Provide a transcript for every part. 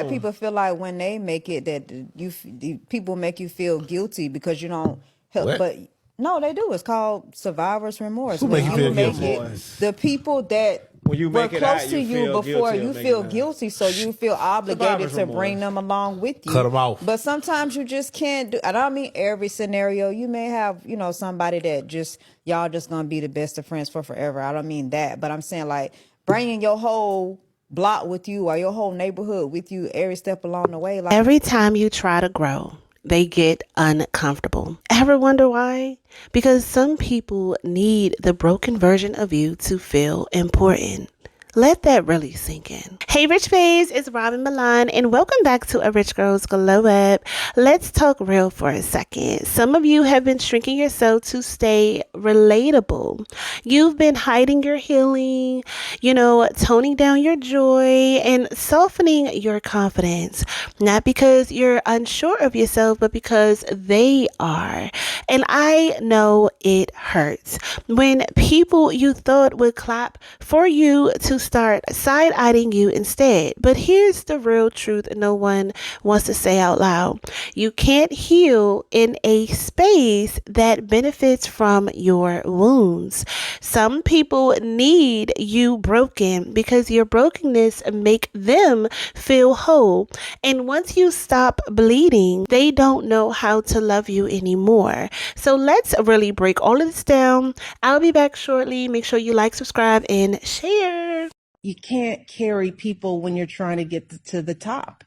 of people feel like when they make it that people make you feel guilty because you don't help. What? But no, they do. It's called survivor's remorse. Who When make you feel make guilty? it, the people that When you were make it close out, to you you feel before, guilty you of feel making it out. guilty, so you feel obligated Survivor's to bring remorse. them along with you. Cut them off. But sometimes you just can't do. I don't mean every scenario. You may have, somebody that just y'all just gonna be the best of friends for forever. I don't mean that, but I'm saying like bringing your whole block with you or your whole neighborhood with you every step along the way. Like Every time you try to grow, they get uncomfortable. Ever wonder why? Because some people need the broken version of you to feel important. Let that really sink in. Hey, Rych Babes, it's Robin Milan, and welcome back to A Rich Girl's Glow Up. Let's talk real for a second. Some of you have been shrinking yourself to stay relatable. You've been hiding your healing, toning down your joy and softening your confidence. Not because you're unsure of yourself, but because they are. And I know it hurts when people you thought would clap for you to start side-eyeing you instead. But here's the real truth no one wants to say out loud. You can't heal in a space that benefits from your wounds. Some people need you broken because your brokenness make them feel whole. And once you stop bleeding, they don't know how to love you anymore. So let's really break all of this down. I'll be back shortly. Make sure you like, subscribe, and share. You can't carry people when you're trying to get to the top.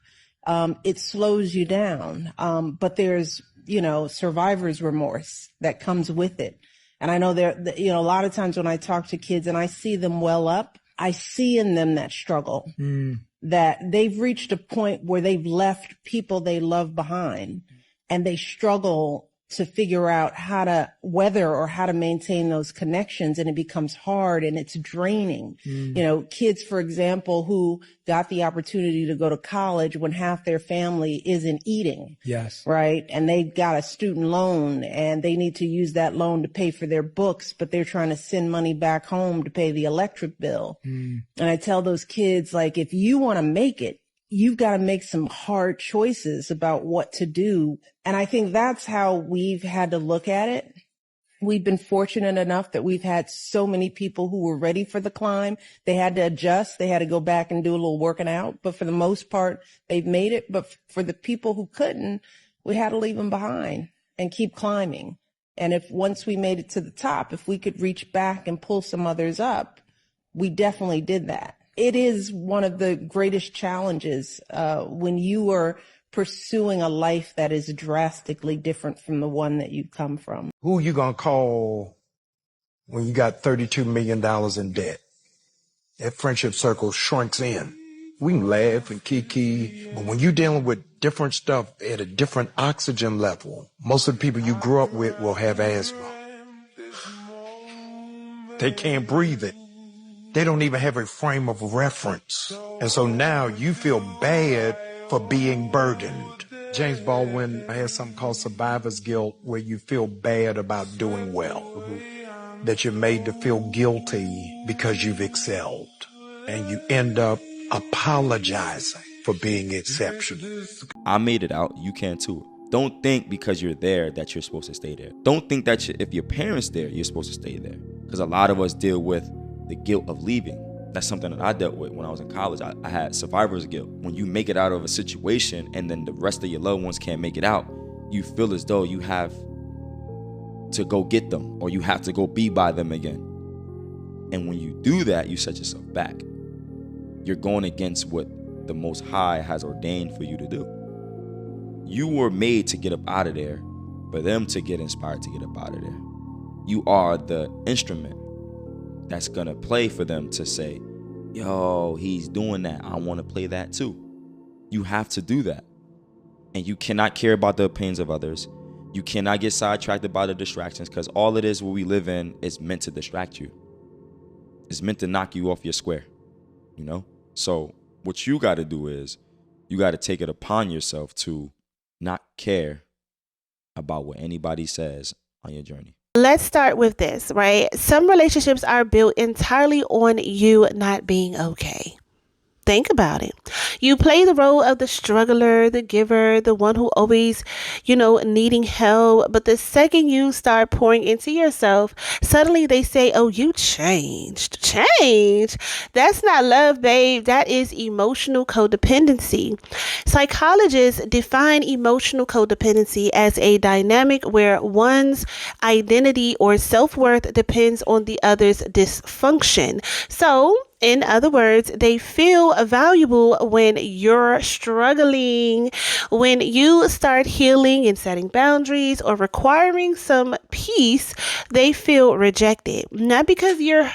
It slows you down. But there's, survivor's remorse that comes with it. And I know a lot of times when I talk to kids and I see them well up, I see in them that struggle, that they've reached a point where they've left people they love behind and they struggle to figure out how to weather or how to maintain those connections. And it becomes hard and it's draining. Kids, for example, who got the opportunity to go to college when half their family isn't eating. Yes. Right. And they got a student loan and they need to use that loan to pay for their books, but they're trying to send money back home to pay the electric bill. And I tell those kids, like, if you want to make it, you've got to make some hard choices about what to do. And I think that's how we've had to look at it. We've been fortunate enough that we've had so many people who were ready for the climb. They had to adjust. They had to go back and do a little working out. But for the most part, they've made it. But for the people who couldn't, we had to leave them behind and keep climbing. And if once we made it to the top, if we could reach back and pull some others up, we definitely did that. It is one of the greatest challenges when you are pursuing a life that is drastically different from the one that you come from. Who you gonna call when you got $32 million in debt? That friendship circle shrinks in. We can laugh and kiki, but when you're dealing with different stuff at a different oxygen level, most of the people you grew up with will have asthma. They can't breathe it. They don't even have a frame of reference. And so now you feel bad for being burdened. James Baldwin has something called survivor's guilt, where you feel bad about doing well, that you're made to feel guilty because you've excelled. And you end up apologizing for being exceptional. I made it out, you can too. Don't think because you're there that you're supposed to stay there. Don't think that if your parents there, you're supposed to stay there. Because a lot of us deal with the guilt of leaving. That's something that I dealt with when I was in college. I had survivor's guilt. When you make it out of a situation and then the rest of your loved ones can't make it out, you feel as though you have to go get them or you have to go be by them again. And when you do that, you set yourself back. You're going against what the Most High has ordained for you to do. You were made to get up out of there, for them to get inspired to get up out of there. You are the instrument that's gonna play for them to say, yo, he's doing that, I want to play that too. You have to do that. And you cannot care about the opinions of others. You cannot get sidetracked by the distractions, because all it is what we live in is meant to distract you. It's meant to knock you off your square, So what you got to do is you got to take it upon yourself to not care about what anybody says on your journey. Let's start with this, right? Some relationships are built entirely on you not being okay. Think about it. You play the role of the struggler, the giver, the one who always, needing help. But the second you start pouring into yourself, suddenly they say, oh, you changed. Change? That's not love, babe. That is emotional codependency. Psychologists define emotional codependency as a dynamic where one's identity or self-worth depends on the other's dysfunction. So, in other words, they feel valuable when you're struggling. When you start healing and setting boundaries or requiring some peace, they feel rejected. Not because you're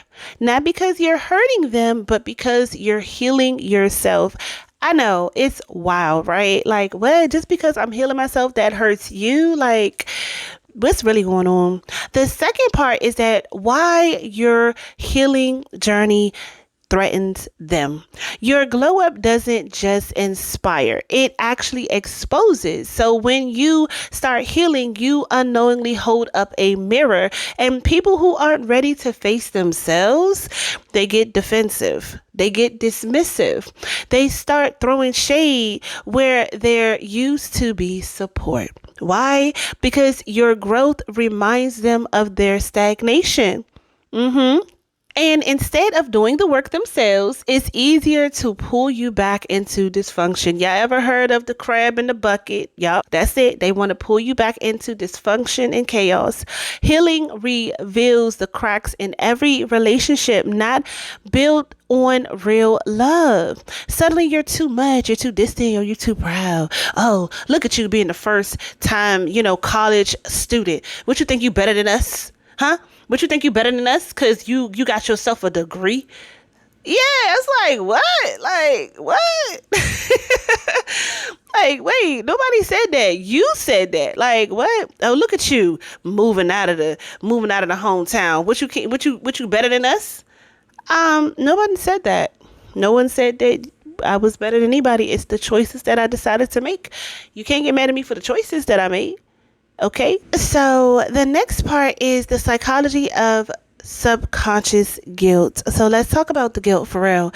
hurting them, but because you're healing yourself. I know it's wild, right? Like, what? Just because I'm healing myself, that hurts you? Like, what's really going on? The second part is that why your healing journey threatens them. Your glow up doesn't just inspire, it actually exposes. So when you start healing, you unknowingly hold up a mirror, and people who aren't ready to face themselves, they get defensive. They get dismissive. They start throwing shade where there used to be support. Why? Because your growth reminds them of their stagnation. And instead of doing the work themselves, it's easier to pull you back into dysfunction. Y'all ever heard of the crab in the bucket? Y'all, that's it. They want to pull you back into dysfunction and chaos. Healing reveals the cracks in every relationship, not built on real love. Suddenly you're too much, you're too distant, or you're too proud. Oh, look at you being the first time, college student. What you think, you better than us? Huh? What you think, you better than us because you got yourself a degree? Yeah, it's like, what? Like, what? Like, wait, nobody said that. You said that. Like, what? Oh, look at you moving out of the hometown. What you better than us? Nobody said that. No one said that I was better than anybody. It's the choices that I decided to make. You can't get mad at me for the choices that I made. Okay, so the next part is the psychology of subconscious guilt. So let's talk about the guilt for real.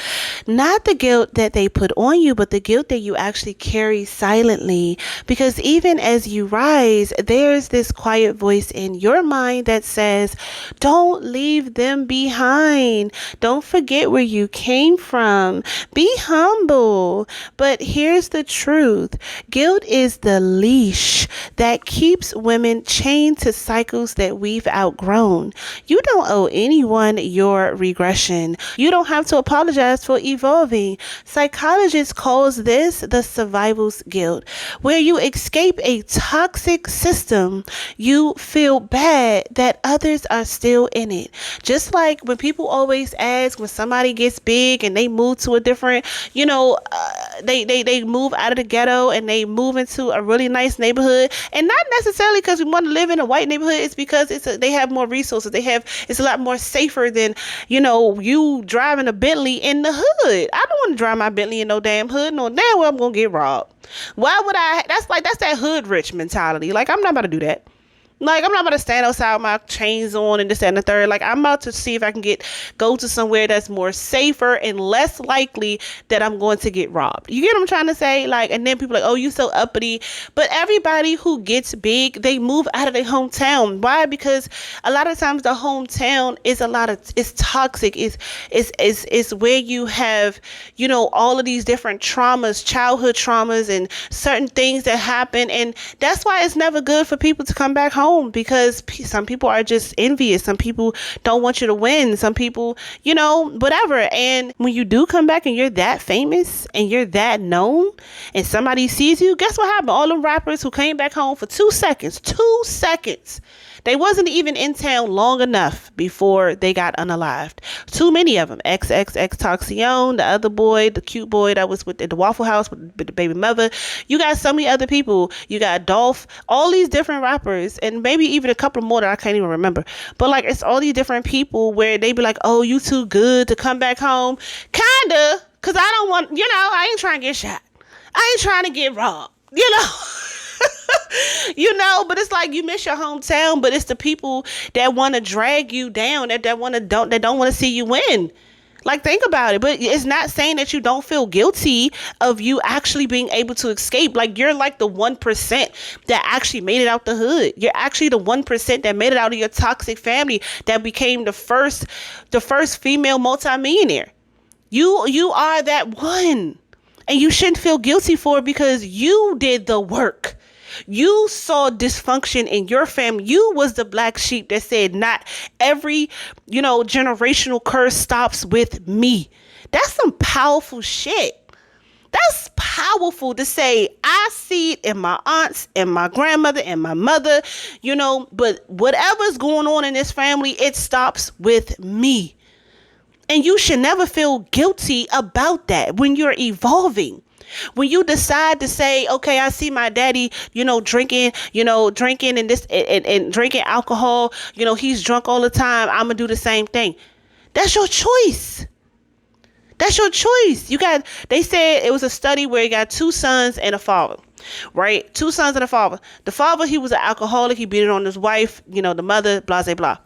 Not the guilt that they put on you, but the guilt that you actually carry silently. Because even as you rise, there's this quiet voice in your mind that says, don't leave them behind. Don't forget where you came from. Be humble. But here's the truth. Guilt is the leash that keeps women chained to cycles that we've outgrown. You don't owe anyone your regression. You don't have to apologize for evolving. Psychologists calls this the survival's guilt, where you escape a toxic system. You feel bad that others are still in it. Just like when people always ask when somebody gets big and they move to a different, they move out of the ghetto and they move into a really nice neighborhood, and not necessarily because we want to live in a white neighborhood. It's because they have more resources. It's a lot more safer than, you driving a Bentley in the hood. I don't want to drive my Bentley in no damn hood. No damn well I'm going to get robbed. Why would I? That's that hood rich mentality. Like, I'm not about to do that. Like, I'm not about to stand outside with my chains on and this, that, and the third. Like, I'm about to see if I can go to somewhere that's more safer and less likely that I'm going to get robbed. You get what I'm trying to say? Like, and then people are like, oh, you so uppity. But everybody who gets big, they move out of their hometown. Why? Because a lot of times the hometown is it's toxic. It's where you have, all of these different traumas, childhood traumas, and certain things that happen. And that's why it's never good for people to come back home, because some people are just envious. Some people don't want you to win. Some people, whatever. And when you do come back and you're that famous and you're that known and somebody sees you, guess what happened? All them rappers who came back home for 2 seconds, they wasn't even in town long enough before they got unalived. Too many of them. XXXTentacion, the other boy, the cute boy that was with the Waffle House with the baby mother. You got so many other people. You got Dolph, all these different rappers, and maybe even a couple more that I can't even remember. But like, it's all these different people where they be like, oh, you too good to come back home. Kinda, because I don't want, I ain't trying to get shot. I ain't trying to get robbed, but it's like you miss your hometown, but it's the people that want to drag you down, that don't want to see you win. Like, think about it. But it's not saying that you don't feel guilty of you actually being able to escape. Like, you're like the 1% that actually made it out the hood. You're actually the 1% that made it out of your toxic family, that became the first female multimillionaire. You are that one. And you shouldn't feel guilty for it, because you did the work. You saw dysfunction in your family. You was the black sheep that said, not every, generational curse stops with me. That's some powerful shit. That's powerful to say. I see it in my aunts and my grandmother and my mother, but whatever's going on in this family, it stops with me. And you should never feel guilty about that when you're evolving. When you decide to say, okay, I see my daddy, drinking and this and drinking alcohol, he's drunk all the time, I'm gonna do the same thing. That's your choice. That's your choice. They said it was a study where you got 2 sons and a father, right? 2 sons and a father. The father, he was an alcoholic. He beat it on his wife, the mother, blah, blah, blah.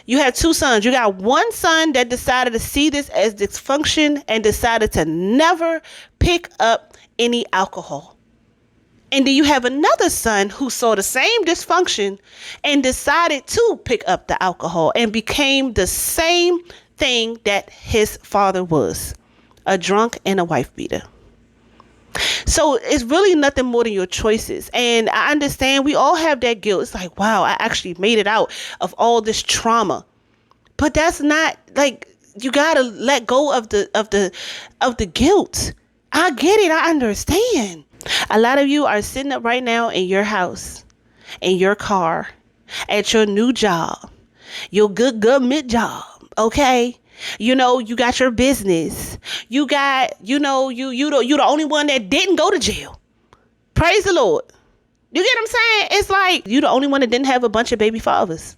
You had 2 sons. You got one son that decided to see this as dysfunction and decided to never pick up any alcohol. And then you have another son who saw the same dysfunction and decided to pick up the alcohol and became the same thing that his father was, a drunk and a wife beater. So it's really nothing more than your choices. And I understand we all have that guilt. It's like, wow, I actually made it out of all this trauma. But that's not, like, you gotta let go of the guilt. I get it. I understand. A lot of you are sitting up right now in your house, in your car, at your new job, your good government job. Okay. You got your business. You got, you're the only one that didn't go to jail. Praise the Lord. You get what I'm saying? It's like, you the only one that didn't have a bunch of baby fathers.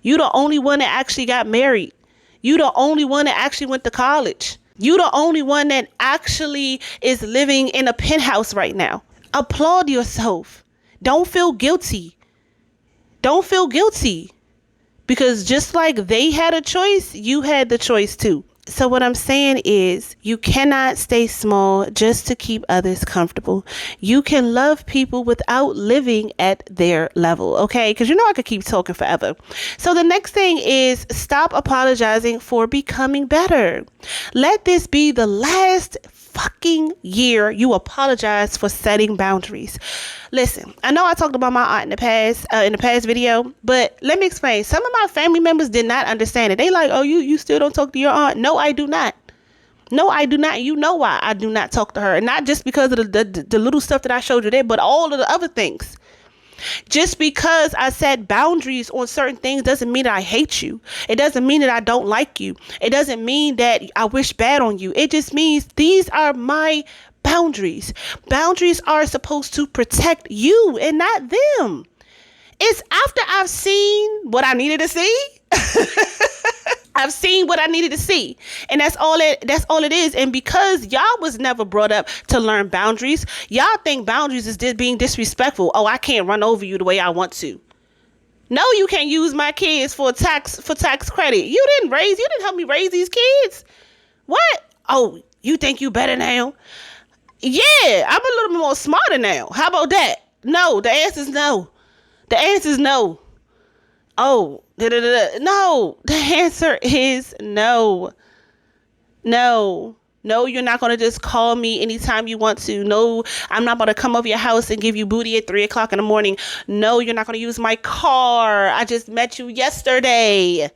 You the only one that actually got married. You the only one that actually went to college. You the only one that actually is living in a penthouse right now. Applaud yourself. Don't feel guilty. Don't feel guilty. Because just like they had a choice, you had the choice too. So what I'm saying is, you cannot stay small just to keep others comfortable. You can love people without living at their level, okay? Because I could keep talking forever. So the next thing is, stop apologizing for becoming better. Let this be the last fucking year you apologize for setting boundaries. Listen, I know I talked about my aunt in the past video, but let me explain. Some of my family members did not understand it. They like, oh, you still don't talk to your aunt? No, I do not. No, I do not. You know why I do not talk to her. And not just because of the little stuff that I showed you there, but all of the other things. Just because I set boundaries on certain things doesn't mean that I hate you. It doesn't mean that I don't like you. It doesn't mean that I wish bad on you. It just means these are my boundaries. Boundaries are supposed to protect you and not them. It's after I've seen what I needed to see. I've seen what I needed to see. And that's all it is. And because y'all was never brought up to learn boundaries, y'all think boundaries is being disrespectful. Oh, I can't run over you the way I want to. No, you can't use my kids for tax credit. You didn't help me raise these kids. What? Oh, you think you better now? Yeah, I'm a little bit more smarter now. How about that? No, the answer is no. The answer is no. Oh, no, the answer is no. No, you're not going to just call me anytime you want to. No, I'm not going to come over your house and give you booty at 3:00 in the morning. No, you're not going to use my car. I just met you yesterday.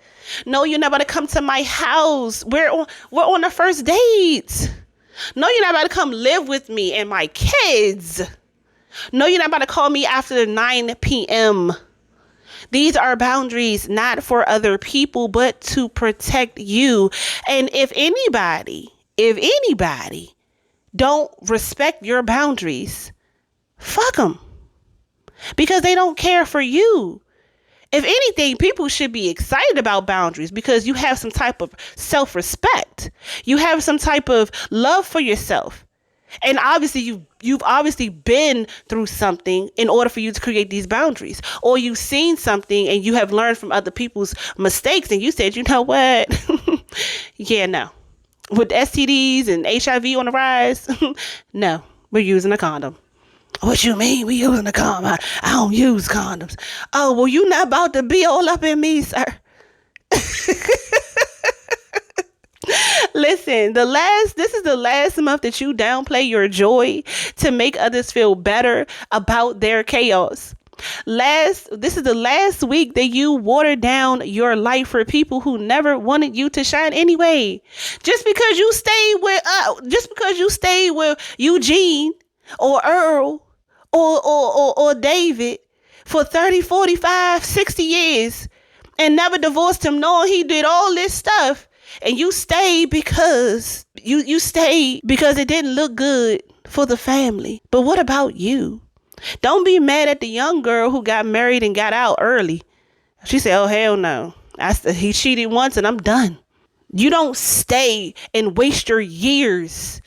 No, you're not going to come to my house. We're on the first date. No, you're not about to come live with me and my kids. No, you're not about to call me after 9 p.m. These are boundaries not for other people, but to protect you. And if anybody don't respect your boundaries, fuck them. Because they don't care for you. If anything, people should be excited about boundaries because you have some type of self-respect. You have some type of love for yourself. And obviously you've obviously been through something in order for you to create these boundaries, or you've seen something and you have learned from other people's mistakes and you said, you know what? Yeah, no, with STDs and HIV on the rise? No, we're using a condom. What you mean we using a condom? I don't use condoms. Oh, well, you not about to be all up in me, sir. Listen, this is the last month that you downplay your joy to make others feel better about their chaos. This is the last week that you water down your life for people who never wanted you to shine anyway. Just because you stayed with Eugene or Earl or David for 30, 45, 60 years and never divorced him, knowing he did all this stuff. And you stayed because you stayed because it didn't look good for the family. But what about you? Don't be mad at the young girl who got married and got out early. She said, oh, hell no. He cheated once and I'm done. You don't stay and waste your years.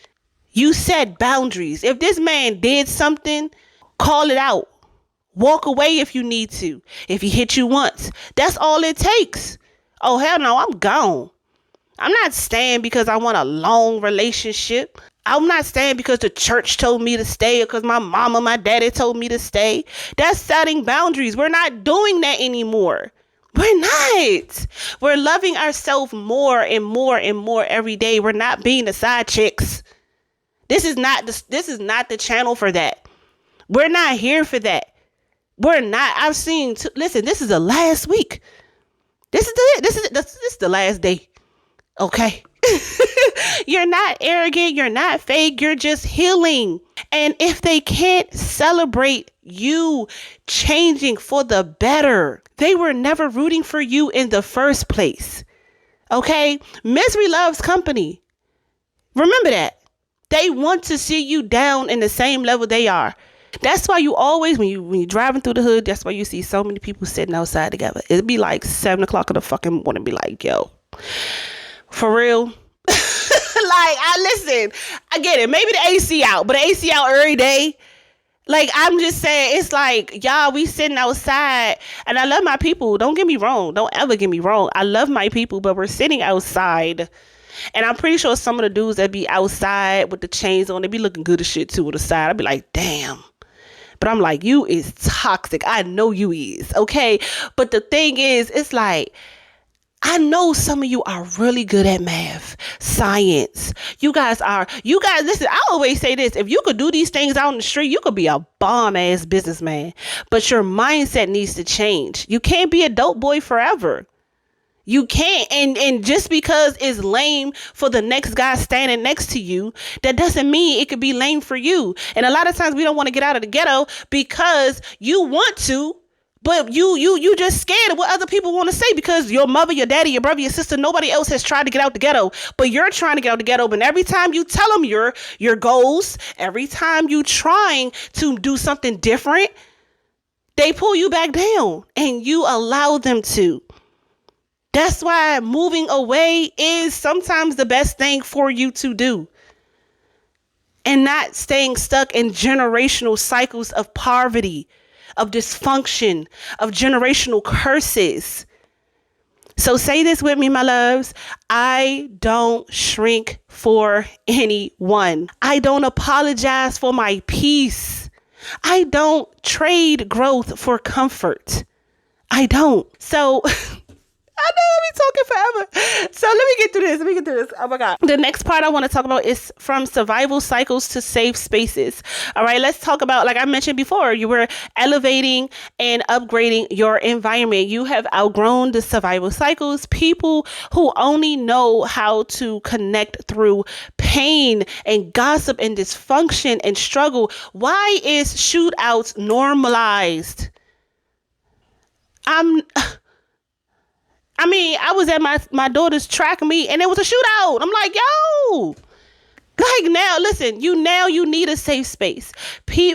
You set boundaries. If this man did something, call it out. Walk away if you need to. If he hit you once, that's all it takes. Oh, hell no, I'm gone. I'm not staying because I want a long relationship. I'm not staying because the church told me to stay or because my mama, my daddy told me to stay. That's setting boundaries. We're not doing that anymore. We're not. We're loving ourselves more and more and more every day. We're not being the side chicks. This is not the channel for that. We're not here for that. We're not. Listen, this is the last week. This is the last day. Okay. You're not arrogant. You're not fake. You're just healing. And if they can't celebrate you changing for the better, they were never rooting for you in the first place. Okay. Misery loves company. Remember that. They want to see you down in the same level they are. That's why you always, when you're driving through the hood, that's why you see so many people sitting outside together. It'd be like 7 o'clock in the fucking morning, be like, yo, for real? I get it. Maybe the AC out, but the AC out every day. Like, I'm just saying, it's like, y'all, we sitting outside, and I love my people. Don't get me wrong. Don't ever get me wrong. I love my people, but we're sitting outside. And I'm pretty sure some of the dudes that be outside with the chains on, they be looking good as shit too on the side. I'd be like, damn. But I'm like, you is toxic. I know you is. Okay. But the thing is, it's like, I know some of you are really good at math, science. You guys, listen, I always say this. If you could do these things out in the street, you could be a bomb ass businessman. But your mindset needs to change. You can't be a dope boy forever. You can't. And just because it's lame for the next guy standing next to you, that doesn't mean it could be lame for you. And a lot of times we don't want to get out of the ghetto because you want to, but you just scared of what other people want to say because your mother, your daddy, your brother, your sister, nobody else has tried to get out the ghetto, but you're trying to get out the ghetto. But every time you tell them your goals, every time you trying to do something different, they pull you back down and you allow them to. That's why moving away is sometimes the best thing for you to do. And not staying stuck in generational cycles of poverty, of dysfunction, of generational curses. So say this with me, my loves. I don't shrink for anyone. I don't apologize for my peace. I don't trade growth for comfort. I don't. So I know I'm talking forever. So let me get through this. Oh my God. The next part I want to talk about is from survival cycles to safe spaces. All right, let's talk about, like I mentioned before, you were elevating and upgrading your environment. You have outgrown the survival cycles. People who only know how to connect through pain and gossip and dysfunction and struggle. Why is shootouts normalized? I was at my daughter's track meet and it was a shootout. I'm like, yo, like now, listen, you need a safe space.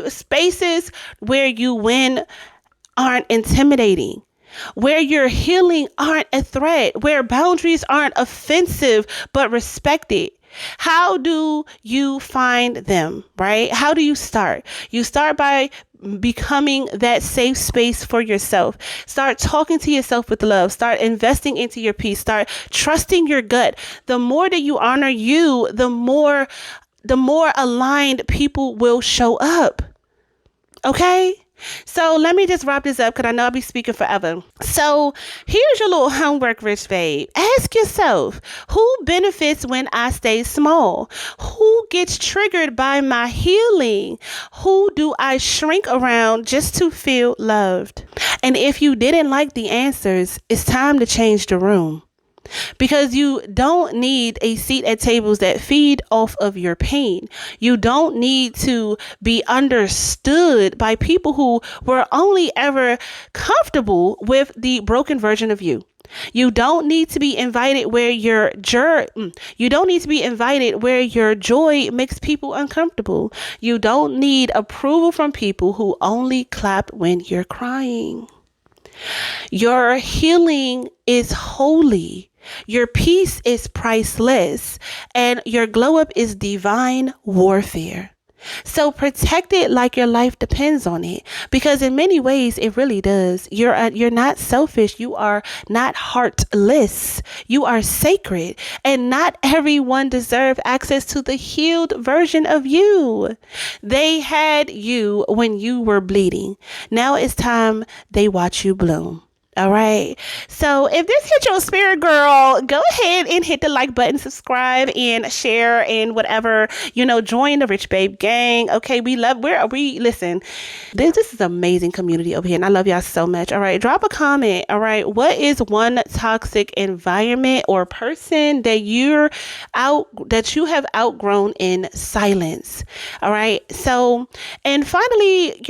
Spaces where you win aren't intimidating, where your healing aren't a threat, where boundaries aren't offensive, but respected, How do you find them, right? How do you start? You start by becoming that safe space for yourself. Start talking to yourself with love. Start investing into your peace. Start trusting your gut. The more that you honor you, the more aligned people will show up. Okay? So let me just wrap this up because I know I'll be speaking forever. So here's your little homework, Rych Babe. Ask yourself, who benefits when I stay small? Who gets triggered by my healing? Who do I shrink around just to feel loved? And if you didn't like the answers, it's time to change the room. Because you don't need a seat at tables that feed off of your pain. You don't need to be understood by people who were only ever comfortable with the broken version of you. You don't need to be invited where your joy makes people uncomfortable. You don't need approval from people who only clap when you're crying. Your healing is holy. Your peace is priceless, and your glow up is divine warfare. So protect it like your life depends on it, because in many ways it really does. You're not selfish. You are not heartless. You are sacred, and not everyone deserves access to the healed version of you. They had you when you were bleeding. Now it's time they watch you bloom. All right. So if this hit your spirit, girl, go ahead and hit the like button, subscribe and share and whatever, join the Rych Babe gang. Okay. Listen, this is an amazing community over here and I love y'all so much. All right. Drop a comment. All right. What is one toxic environment or person that you have outgrown in silence? All right. So, and finally,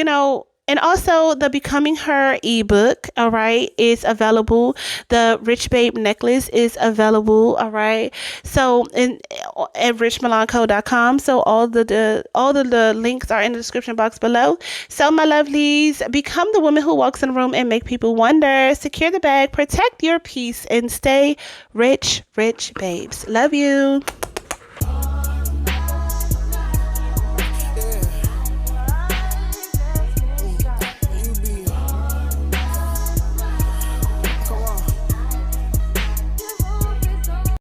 and also the Becoming Her ebook, all right, is available. The Rych Babe necklace is available, all right. So at richmilanco.com. So all the links are in the description box below. So my lovelies, become the woman who walks in the room and make people wonder. Secure the bag, protect your peace, and stay rich, Rych Babes. Love you.